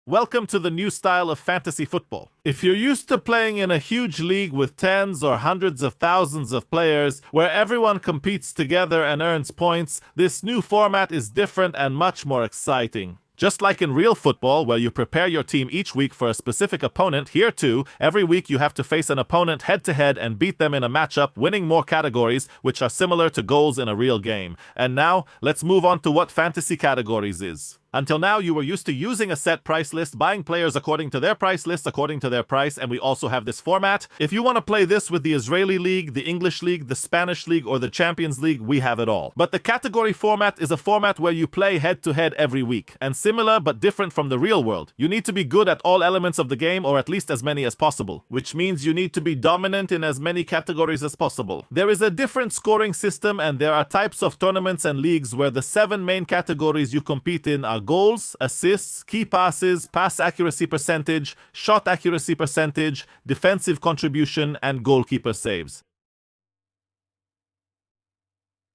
Welcome to the new style of fantasy football. If you're used to playing in a huge league with tens or hundreds of thousands of players, where everyone competes together and earns points, this new format is different and much more exciting. Just like in real football, where you prepare your team each week for a specific opponent, here too, every week you have to face an opponent head-to-head and beat them in a matchup, winning more categories, which are similar to goals in a real game. And now, let's move on to what fantasy categories is. Until now, you were used to using a set price list, buying players according to their price list, according to their price, and we also have this format. If you want to play this with the Israeli League, the English League, the Spanish League, or the Champions League, we have it all. But the category format is a format where you play head-to-head every week, and similar but different from the real world. You need to be good at all elements of the game, or at least as many as possible, which means you need to be dominant in as many categories as possible. There is a different scoring system, and there are types of tournaments and leagues where the 7 main categories you compete in are goals, assists, key passes, pass accuracy percentage, shot accuracy percentage, defensive contribution, and goalkeeper saves.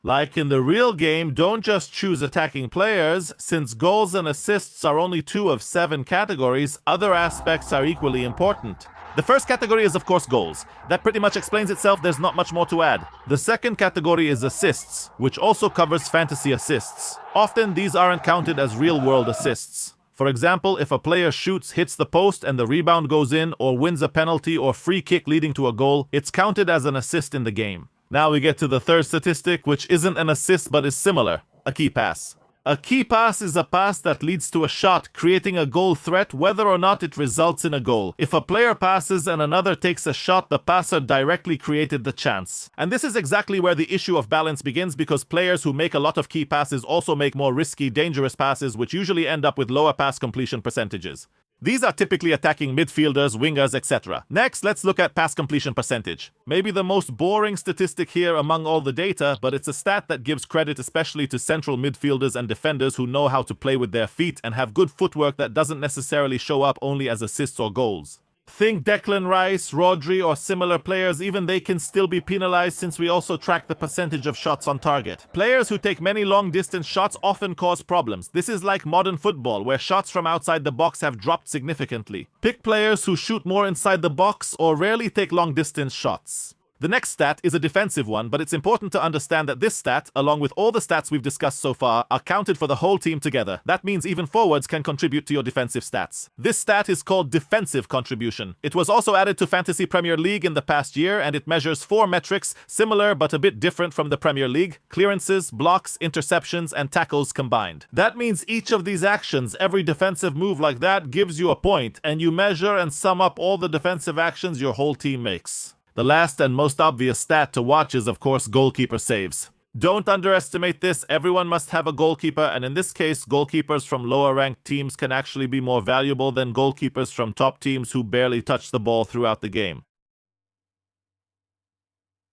Like in the real game, don't just choose attacking players. Since goals and assists are only 2 of 7 categories, other aspects are equally important. The first category is of course goals. That pretty much explains itself, there's not much more to add. The second category is assists, which also covers fantasy assists. Often these aren't counted as real-world assists. For example, if a player shoots, hits the post, and the rebound goes in, or wins a penalty or free kick leading to a goal, it's counted as an assist in the game. Now we get to the third statistic, which isn't an assist but is similar: a key pass. A key pass is a pass that leads to a shot, creating a goal threat whether or not it results in a goal. If a player passes and another takes a shot, the passer directly created the chance. And this is exactly where the issue of balance begins, because players who make a lot of key passes also make more risky, dangerous passes, which usually end up with lower pass completion percentages. These are typically attacking midfielders, wingers, etc. Next, let's look at pass completion percentage. Maybe the most boring statistic here among all the data, but it's a stat that gives credit especially to central midfielders and defenders who know how to play with their feet and have good footwork that doesn't necessarily show up only as assists or goals. Think Declan Rice, Rodri, or similar players, even they can still be penalized since we also track the percentage of shots on target. Players who take many long-distance shots often cause problems. This is like modern football, where shots from outside the box have dropped significantly. Pick players who shoot more inside the box or rarely take long-distance shots. The next stat is a defensive one, but it's important to understand that this stat, along with all the stats we've discussed so far, are counted for the whole team together. That means even forwards can contribute to your defensive stats. This stat is called defensive contribution. It was also added to Fantasy Premier League in the past year, and it measures 4 metrics, similar but a bit different from the Premier League: clearances, blocks, interceptions, and tackles combined. That means each of these actions, every defensive move like that, gives you a point, and you measure and sum up all the defensive actions your whole team makes. The last and most obvious stat to watch is, of course, goalkeeper saves. Don't underestimate this. Everyone must have a goalkeeper, and in this case, goalkeepers from lower-ranked teams can actually be more valuable than goalkeepers from top teams who barely touch the ball throughout the game.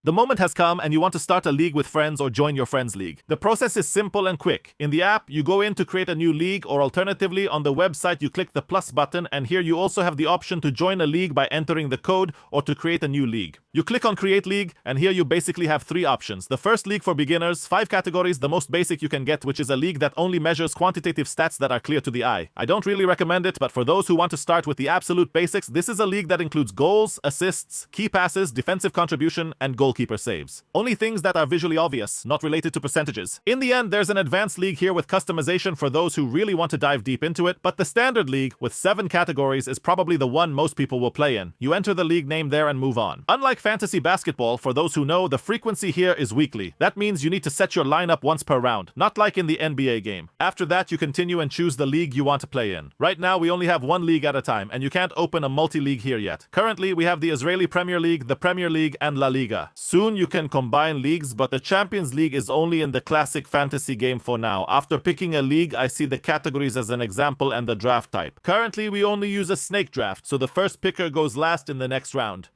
The moment has come and you want to start a league with friends or join your friends' league. The process is simple and quick. In the app, you go in to create a new league, or alternatively, on the website you click the plus button, and here you also have the option to join a league by entering the code or to create a new league. You click on Create League, and here you basically have 3 options. The first, league for beginners, 5 categories, the most basic you can get, which is a league that only measures quantitative stats that are clear to the eye. I don't really recommend it, but for those who want to start with the absolute basics, this is a league that includes goals, assists, key passes, defensive contribution, and goalkeeper saves. Only things that are visually obvious, not related to percentages. In the end, there's an advanced league here with customization for those who really want to dive deep into it, but the standard league with 7 categories is probably the one most people will play in. You enter the league name there and move on. Unlike fantasy basketball, for those who know, the frequency here is weekly. That means you need to set your lineup once per round, not like in the NBA game. After that, you continue and choose the league you want to play in. Right now, we only have 1 league at a time, and you can't open a multi-league here yet. Currently, we have the Israeli Premier League, the Premier League, and La Liga. Soon you can combine leagues, but the Champions League is only in the classic fantasy game for now. After picking a league, I see the categories as an example and the draft type. Currently, we only use a snake draft, so the first picker goes last in the next round.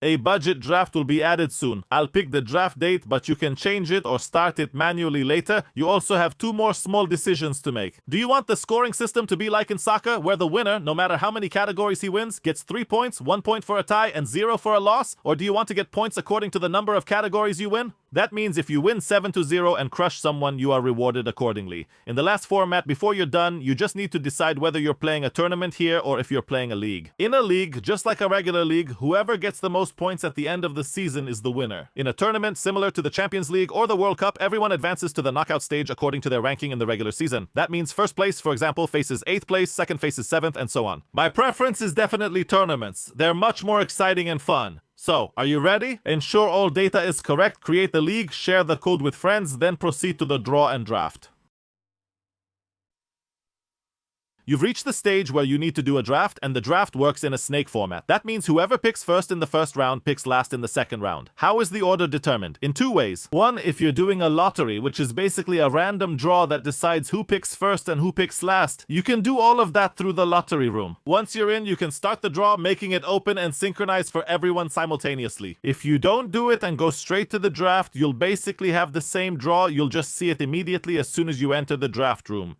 A budget draft will be added soon. I'll pick the draft date, but you can change it or start it manually later. You also have 2 more small decisions to make. Do you want the scoring system to be like in soccer, where the winner, no matter how many categories he wins, gets 3 points, 1 point for a tie, and 0 for a loss? Or do you want to get points according to the number of categories you win? That means if you win 7-0 and crush someone, you are rewarded accordingly. In the last format, before you're done, you just need to decide whether you're playing a tournament here or if you're playing a league. In a league, just like a regular league, whoever gets the most points at the end of the season is the winner. In a tournament similar to the Champions League or the World Cup, everyone advances to the knockout stage according to their ranking in the regular season. That means first place, for example, faces 8th place, second faces 7th, and so on. My preference is definitely tournaments. They're much more exciting and fun. So, are you ready? Ensure all data is correct, create the league, share the code with friends, then proceed to the draw and draft. You've reached the stage where you need to do a draft, and the draft works in a snake format. That means whoever picks first in the first round picks last in the second round. How is the order determined? In two ways. One, if you're doing a lottery, which is basically a random draw that decides who picks first and who picks last, you can do all of that through the lottery room. Once you're in, you can start the draw, making it open and synchronized for everyone simultaneously. If you don't do it and go straight to the draft, you'll basically have the same draw, you'll just see it immediately as soon as you enter the draft room.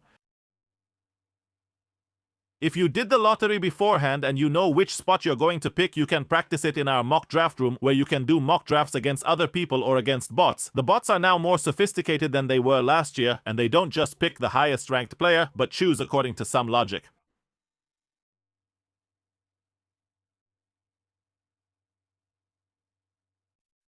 If you did the lottery beforehand and you know which spot you're going to pick, you can practice it in our mock draft room where you can do mock drafts against other people or against bots. The bots are now more sophisticated than they were last year, and they don't just pick the highest ranked player, but choose according to some logic.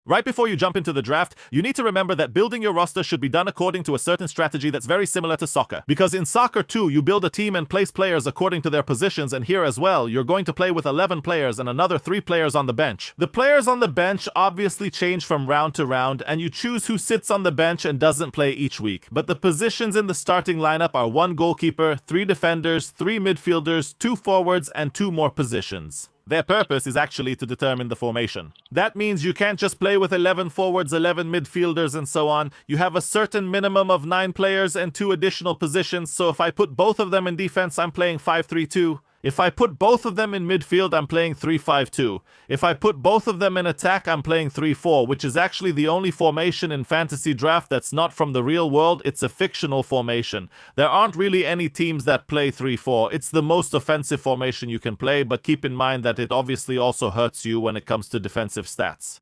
Right before you jump into the draft, you need to remember that building your roster should be done according to a certain strategy that's very similar to soccer. Because in soccer too, you build a team and place players according to their positions, and here as well, you're going to play with 11 players and another 3 players on the bench. The players on the bench obviously change from round to round, and you choose who sits on the bench and doesn't play each week. But the positions in the starting lineup are 1 goalkeeper, 3 defenders, 3 midfielders, 2 forwards, and 2 more positions. Their purpose is actually to determine the formation. That means you can't just play with 11 forwards, 11 midfielders, and so on. You have a certain minimum of 9 players and 2 additional positions, so if I put both of them in defense, I'm playing 5-3-2. If I put both of them in midfield, I'm playing 3-5-2. If I put both of them in attack, I'm playing 3-4, which is actually the only formation in fantasy draft that's not from the real world. It's a fictional formation. There aren't really any teams that play 3-4. It's the most offensive formation you can play, but keep in mind that it obviously also hurts you when it comes to defensive stats.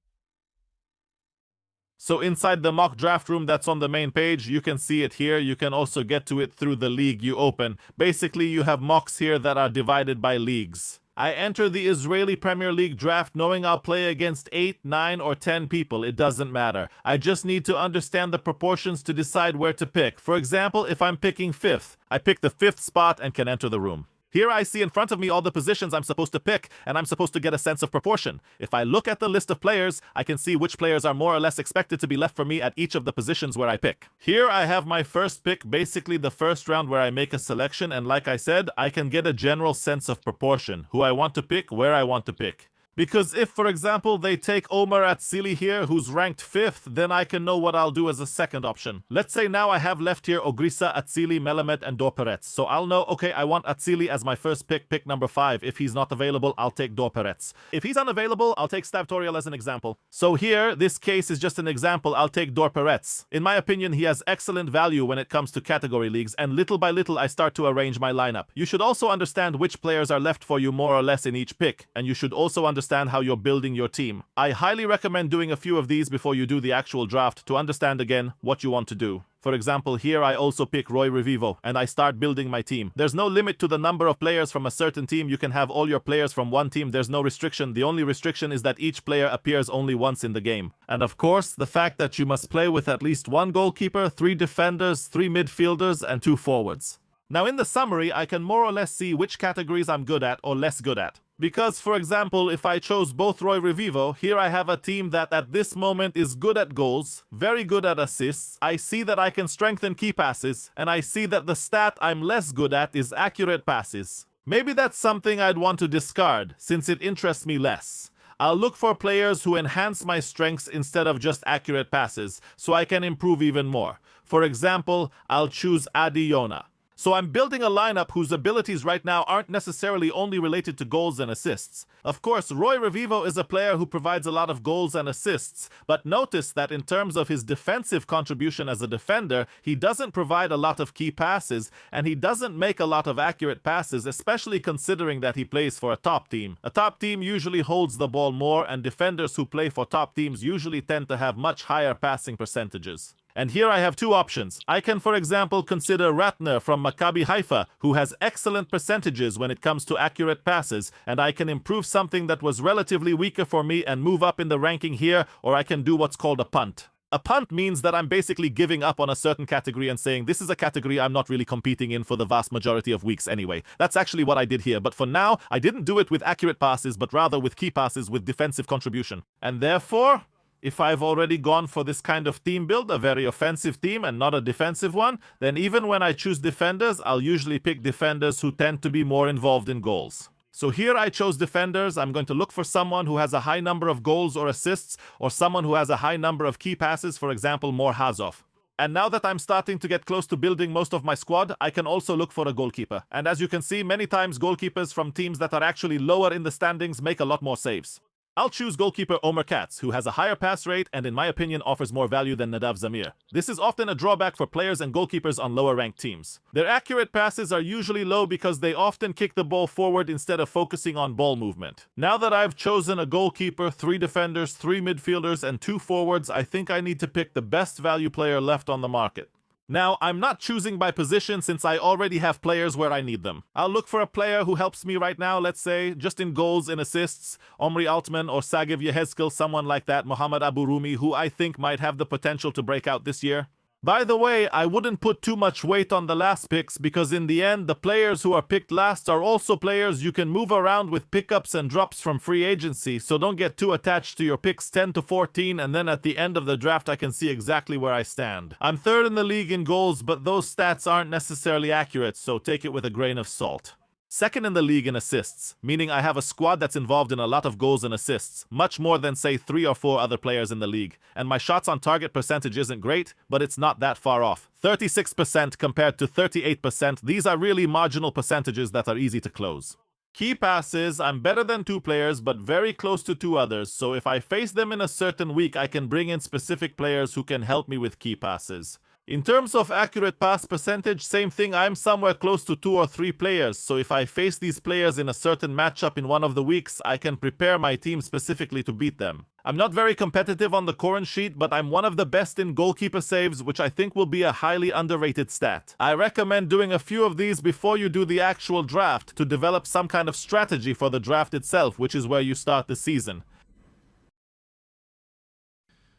So inside the mock draft room that's on the main page, you can see it here. You can also get to it through the league you open. Basically, you have mocks here that are divided by leagues. I enter the Israeli Premier League draft knowing I'll play against 8, 9, or 10 people. It doesn't matter. I just need to understand the proportions to decide where to pick. For example, if I'm picking 5th, I pick the 5th spot and can enter the room. Here I see in front of me all the positions I'm supposed to pick, and I'm supposed to get a sense of proportion. If I look at the list of players, I can see which players are more or less expected to be left for me at each of the positions where I pick. Here I have my first pick, basically the first round where I make a selection, and like I said, I can get a general sense of proportion, who I want to pick, where I want to pick. Because if, for example, they take Omar Atsili here, who's ranked 5th, then I can know what I'll do as a second option. Let's say now I have left here Ogrisa, Atsili, Melamed, and Dor Peretz. So I'll know, okay, I want Atsili as my first pick, pick number 5. If he's not available, I'll take Dor Peretz. If he's unavailable, I'll take Stavtorial as an example. So here, this case is just an example. I'll take Dor Peretz. In my opinion, he has excellent value when it comes to category leagues, and little by little, I start to arrange my lineup. You should also understand which players are left for you more or less in each pick, and you should also understand how you're building your team. I highly recommend doing a few of these before you do the actual draft to understand again what you want to do. For example, here I also pick Roy Revivo, and I start building my team. There's no limit to the number of players from a certain team. You can have all your players from one team. There's no restriction. The only restriction is that each player appears only once in the game. And of course, the fact that you must play with at least 1 goalkeeper, 3 defenders, 3 midfielders, and 2 forwards. Now in the summary, I can more or less see which categories I'm good at or less good at. Because, for example, if I chose both Roy Revivo, here I have a team that at this moment is good at goals, very good at assists. I see that I can strengthen key passes, and I see that the stat I'm less good at is accurate passes. Maybe that's something I'd want to discard, since it interests me less. I'll look for players who enhance my strengths instead of just accurate passes, so I can improve even more. For example, I'll choose Adi Yona. So I'm building a lineup whose abilities right now aren't necessarily only related to goals and assists. Of course, Roy Revivo is a player who provides a lot of goals and assists, but notice that in terms of his defensive contribution as a defender, he doesn't provide a lot of key passes, and he doesn't make a lot of accurate passes, especially considering that he plays for a top team. A top team usually holds the ball more, and defenders who play for top teams usually tend to have much higher passing percentages. And here I have two options. I can, for example, consider Ratner from Maccabi Haifa, who has excellent percentages when it comes to accurate passes, and I can improve something that was relatively weaker for me and move up in the ranking here, or I can do what's called a punt. A punt means that I'm basically giving up on a certain category and saying, this is a category I'm not really competing in for the vast majority of weeks anyway. That's actually what I did here, but for now, I didn't do it with accurate passes, but rather with key passes with defensive contribution. And therefore, if I've already gone for this kind of team build, a very offensive team and not a defensive one, then even when I choose defenders, I'll usually pick defenders who tend to be more involved in goals. So here I chose defenders. I'm going to look for someone who has a high number of goals or assists, or someone who has a high number of key passes, for example, Morhazov. And now that I'm starting to get close to building most of my squad, I can also look for a goalkeeper. And as you can see, many times goalkeepers from teams that are actually lower in the standings make a lot more saves. I'll choose goalkeeper Omer Katz, who has a higher pass rate and in my opinion offers more value than Nadav Zamir. This is often a drawback for players and goalkeepers on lower ranked teams. Their accurate passes are usually low because they often kick the ball forward instead of focusing on ball movement. Now that I've chosen a goalkeeper, 3 defenders, 3 midfielders, and 2 forwards, I think I need to pick the best value player left on the market. Now, I'm not choosing by position since I already have players where I need them. I'll look for a player who helps me right now, let's say, just in goals and assists, Omri Altman or Sagiv Yehezkel, someone like that, Mohamed Abu Rumi, who I think might have the potential to break out this year. By the way, I wouldn't put too much weight on the last picks because in the end, the players who are picked last are also players you can move around with pickups and drops from free agency, so don't get too attached to your picks 10 to 14 and then at the end of the draft I can see exactly where I stand. I'm 3rd in the league in goals, but those stats aren't necessarily accurate, so take it with a grain of salt. 2nd in the league in assists, meaning I have a squad that's involved in a lot of goals and assists, much more than say 3 or 4 other players in the league. And my shots on target percentage isn't great, but it's not that far off. 36% compared to 38%, these are really marginal percentages that are easy to close. Key passes, I'm better than 2 players, but very close to 2 others, so if I face them in a certain week, I can bring in specific players who can help me with key passes. In terms of accurate pass percentage, same thing, I'm somewhere close to 2 or 3 players, so if I face these players in a certain matchup in one of the weeks, I can prepare my team specifically to beat them. I'm not very competitive on the Corrin sheet, but I'm one of the best in goalkeeper saves, which I think will be a highly underrated stat. I recommend doing a few of these before you do the actual draft to develop some kind of strategy for the draft itself, which is where you start the season.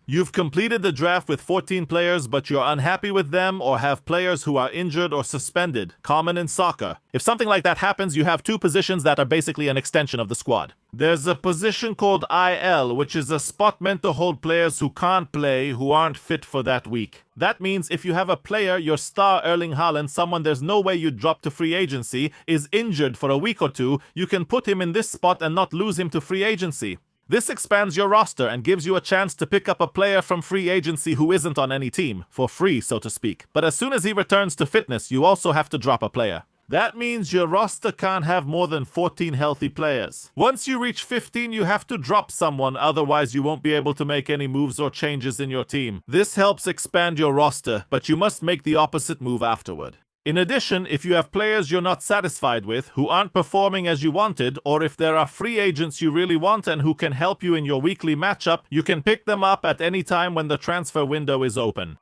You've completed the draft with 14 players, but you're unhappy with them or have players who are injured or suspended, common in soccer. If something like that happens, you have 2 positions that are basically an extension of the squad. There's a position called IL, which is a spot meant to hold players who can't play, who aren't fit for that week. That means if you have a player, your star Erling Haaland, someone there's no way you'd drop to free agency, is injured for a week or 2, you can put him in this spot and not lose him to free agency. This expands your roster and gives you a chance to pick up a player from free agency who isn't on any team, for free, so to speak. But as soon as he returns to fitness, you also have to drop a player. That means your roster can't have more than 14 healthy players. Once you reach 15, you have to drop someone, otherwise you won't be able to make any moves or changes in your team. This helps expand your roster, but you must make the opposite move afterward. In addition, if you have players you're not satisfied with, who aren't performing as you wanted, or if there are free agents you really want and who can help you in your weekly matchup, you can pick them up at any time when the transfer window is open.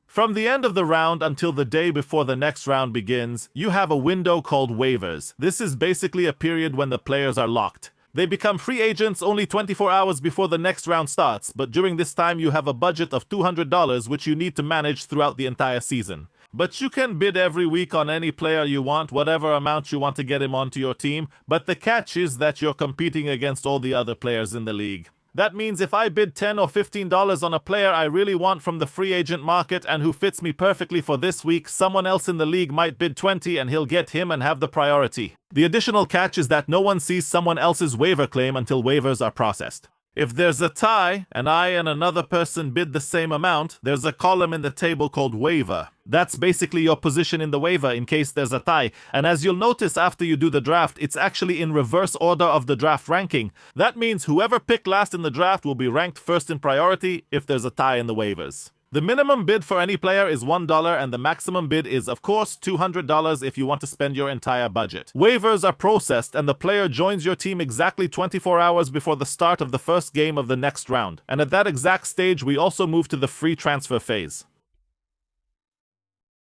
From the end of the round until the day before the next round begins, you have a window called waivers. This is basically a period when the players are locked. They become free agents only 24 hours before the next round starts, but during this time you have a budget of $200 which you need to manage throughout the entire season. But you can bid every week on any player you want, whatever amount you want to get him onto your team, but the catch is that you're competing against all the other players in the league. That means if I bid $10 or $15 on a player I really want from the free agent market and who fits me perfectly for this week, someone else in the league might bid $20 and he'll get him and have the priority. The additional catch is that no one sees someone else's waiver claim until waivers are processed. If there's a tie, and I and another person bid the same amount, there's a column in the table called waiver. That's basically your position in the waiver in case there's a tie. And as you'll notice after you do the draft, it's actually in reverse order of the draft ranking. That means whoever picked last in the draft will be ranked first in priority if there's a tie in the waivers. The minimum bid for any player is $1 and the maximum bid is, of course, $200 if you want to spend your entire budget. Waivers are processed and the player joins your team exactly 24 hours before the start of the first game of the next round. And at that exact stage, we also move to the free transfer phase.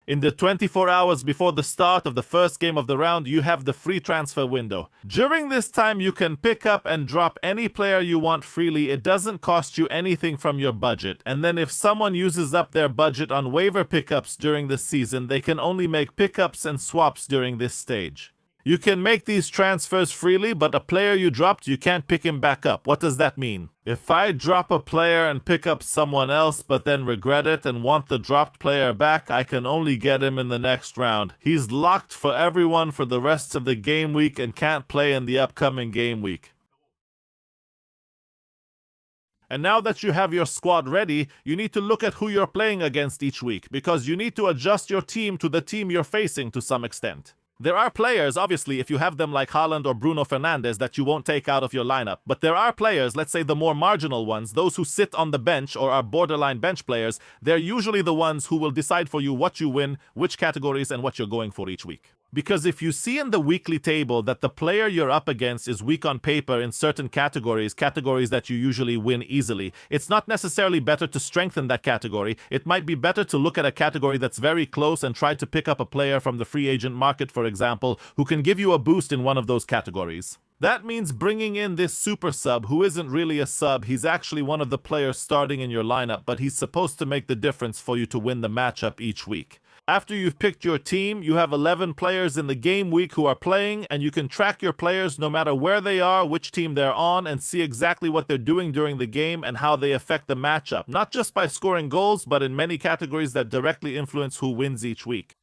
In the 24 hours before the start of the first game of the round, you have the free transfer window. During this time, you can pick up and drop any player you want freely. It doesn't cost you anything from your budget. And then if someone uses up their budget on waiver pickups during the season, they can only make pickups and swaps during this stage. You can make these transfers freely, but a player you dropped, you can't pick him back up. What does that mean? If I drop a player and pick up someone else, but then regret it and want the dropped player back, I can only get him in the next round. He's locked for everyone for the rest of the game week and can't play in the upcoming game week. And now that you have your squad ready, you need to look at who you're playing against each week, because you need to adjust your team to the team you're facing to some extent. There are players, obviously, if you have them like Haaland or Bruno Fernandes, that you won't take out of your lineup. But there are players, let's say the more marginal ones, those who sit on the bench or are borderline bench players, they're usually the ones who will decide for you what you win, which categories, and what you're going for each week. Because if you see in the weekly table that the player you're up against is weak on paper in certain categories that you usually win easily, it's not necessarily better to strengthen that category. It might be better to look at a category that's very close and try to pick up a player from the free agent market, for example, who can give you a boost in one of those categories. That means bringing in this super sub who isn't really a sub. He's actually one of the players starting in your lineup, but he's supposed to make the difference for you to win the matchup each week. After you've picked your team, you have 11 players in the game week who are playing, and you can track your players no matter where they are, which team they're on, and see exactly what they're doing during the game and how they affect the matchup, not just by scoring goals, but in many categories that directly influence who wins each week.